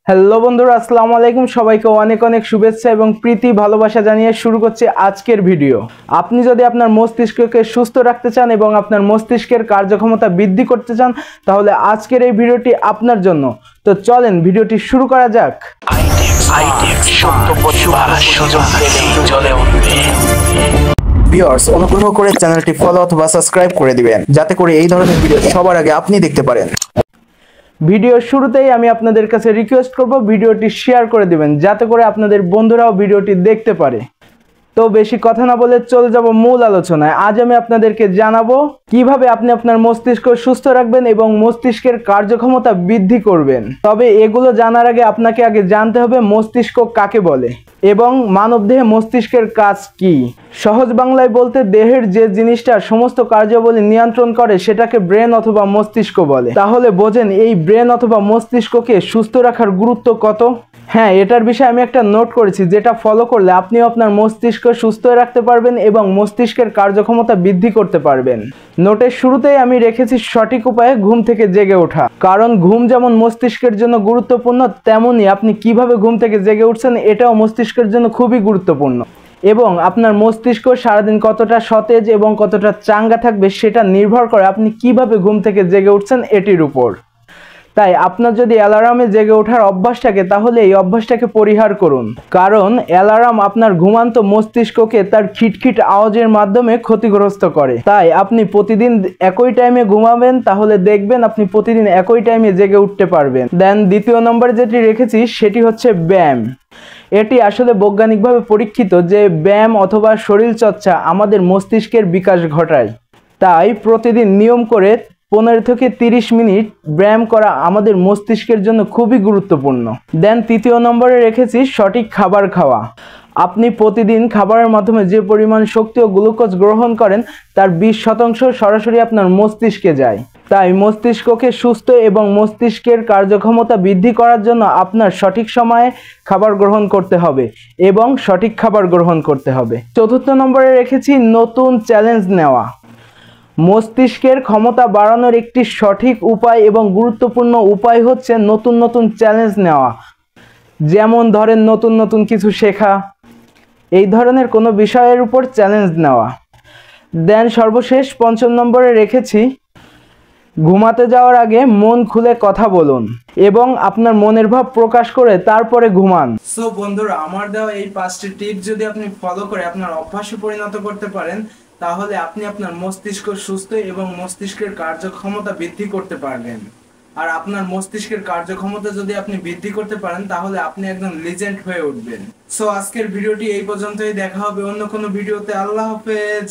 Hello বন্ধুরা, আসসালামু আলাইকুম। সবাইকে অনেক অনেক শুভেচ্ছা এবং প্রীতি ভালোবাসা জানিয়ে শুরু করছি আজকের ভিডিও। আপনি যদি আপনার মস্তিষ্ককে সুস্থ রাখতে চান এবং আপনার মস্তিষ্কের কার্যক্ষমতা বৃদ্ধি করতে চান, তাহলে আজকের এই ভিডিওটি আপনার জন্য। তো চলেন ভিডিওটি শুরু করা যাক। ভিউয়ার্স, অনুগ্রহ করে চ্যানেলটি ফলো অথবা সাবস্ক্রাইব করে দিবেন, যাতে করে এই ধরনের ভিডিও সবার আগে আপনি দেখতে পারেন। ভিডিওর শুরুতেই আমি আপনাদের কাছে রিকোয়েস্ট করব, ভিডিওটি শেয়ার করে দিবেন, যাতে করে আপনাদের বন্ধুরাও ভিডিওটি দেখতে পারে। তো বেশি কথা না বলে চলে যাব মূল আলোচনায়। আজ আমি আপনাদেরকে জানাবো কিভাবে আপনি আপনার মস্তিষ্ক সুস্থ রাখবেন এবং মস্তিষ্কের কার্যক্ষমতা বৃদ্ধি করবেন। তবে এগুলো জানার আগে আপনাকে আগে জানতে হবে মস্তিষ্ক কাকে বলে এবং মানবদেহে মস্তিষ্কের কাজ কি। সহজ বাংলায় বলতে, দেহের যে জিনিসটা সমস্ত কার্যাবলী নিয়ন্ত্রণ করে সেটাকে ব্রেন অথবা মস্তিষ্ক বলে। তাহলে বোঝেন এই ব্রেন অথবা মস্তিষ্ককে সুস্থ রাখার গুরুত্ব কত। হ্যাঁ, এটার বিষয়ে আমি একটা নোট করেছি, যেটা ফলো করলে আপনিও আপনার মস্তিষ্ক সুস্থ রাখতে পারবেন এবং মস্তিষ্কের কার্যক্ষমতা বৃদ্ধি করতে পারবেন। নোটের শুরুতেই আমি রেখেছি সঠিক উপায়ে ঘুম থেকে জেগে ওঠা। কারণ ঘুম যেমন মস্তিষ্কের জন্য গুরুত্বপূর্ণ, তেমনি আপনি কিভাবে ঘুম থেকে জেগে উঠছেন এটাও মস্তিষ্কের জন্য খুবই গুরুত্বপূর্ণ। এবং আপনার মস্তিষ্ক সারাদিন কতটা সতেজ এবং কতটা চাঙ্গা থাকবে সেটা নির্ভর করে আপনি কিভাবে ঘুম থেকে জেগে উঠছেন এটির উপর। তাই আপনার যদি অ্যালার্মে জেগে ওঠার অভ্যাস থাকে, তাহলে এই অভ্যাসটাকে পরিহার করুন। কারণ অ্যালার্ম আপনার ঘুমান্ত মস্তিষ্ককে তার খিটখিট আওয়াজের মাধ্যমে ক্ষতিগ্রস্ত করে। তাই আপনি প্রতিদিন একই টাইমে ঘুমাবেন, তাহলে দেখবেন আপনি প্রতিদিন একই টাইমে জেগে উঠতে পারবেন। দেন দ্বিতীয় নম্বরে যেটি রেখেছি সেটি হচ্ছে ব্যায়াম। এটি আসলে বৈজ্ঞানিকভাবে পরীক্ষিত যে ব্যায়াম অথবা শরীরচর্চা আমাদের মস্তিষ্কের বিকাশ ঘটায়। তাই প্রতিদিন নিয়ম করে 15 থেকে 30 মিনিট ব্যায়াম করা আমাদের মস্তিষ্কের জন্য খুবই গুরুত্বপূর্ণ। দেন তৃতীয় নম্বরে রেখেছি সঠিক খাবার খাওয়া। আপনি প্রতিদিন খাবারের মাধ্যমে যে পরিমাণ শক্তি ও গ্লুকোজ গ্রহণ করেন তার 20% সরাসরি আপনার মস্তিষ্কে যায়। তাই মস্তিষ্ককে সুস্থ এবং মস্তিষ্কের কার্যক্ষমতা বৃদ্ধি করার জন্য আপনার সঠিক সময়ে খাবার গ্রহণ করতে হবে এবং সঠিক খাবার গ্রহণ করতে হবে। চতুর্থ নম্বরে রেখেছি নতুন চ্যালেঞ্জ নেওয়া। মস্তিষ্কের ক্ষমতা বাড়ানোর একটি সঠিক উপায় এবং গুরুত্বপূর্ণ উপায় হচ্ছে নতুন নতুন চ্যালেঞ্জ নেওয়া। যেমন ধরেন নতুন নতুন কিছু শেখা, এই ধরনের কোনো বিষয়ের উপর চ্যালেঞ্জ নেওয়া। দেন সর্বশেষ 5 নম্বরে রেখেছি ঘুমাতে যাওয়ার আগে মন খুলে কথা বলুন এবং আপনার মনের ভাব প্রকাশ করে তারপরে ঘুমান। সো বন্ধুরা, আমার দেওয়া এই 5টি টিপস যদি আপনি ফলো করে আপনার অভ্যাসে পরিণত করতে পারেন, তাহলে আপনি আপনার মস্তিষ্ক সুস্থ এবং মস্তিষ্কের কার্যক্ষমতা বৃদ্ধি করতে পারবেন। আর আপনার মস্তিষ্কের কার্যক্ষমতা যদি আপনি বৃদ্ধি করতে পারেন, তাহলে আপনি একজন লিজেন্ড হয়ে উঠবেন। সো আজকের ভিডিওটি এই পর্যন্তই। দেখা হবে অন্য কোনো ভিডিওতে। আল্লাহ হাফেজ।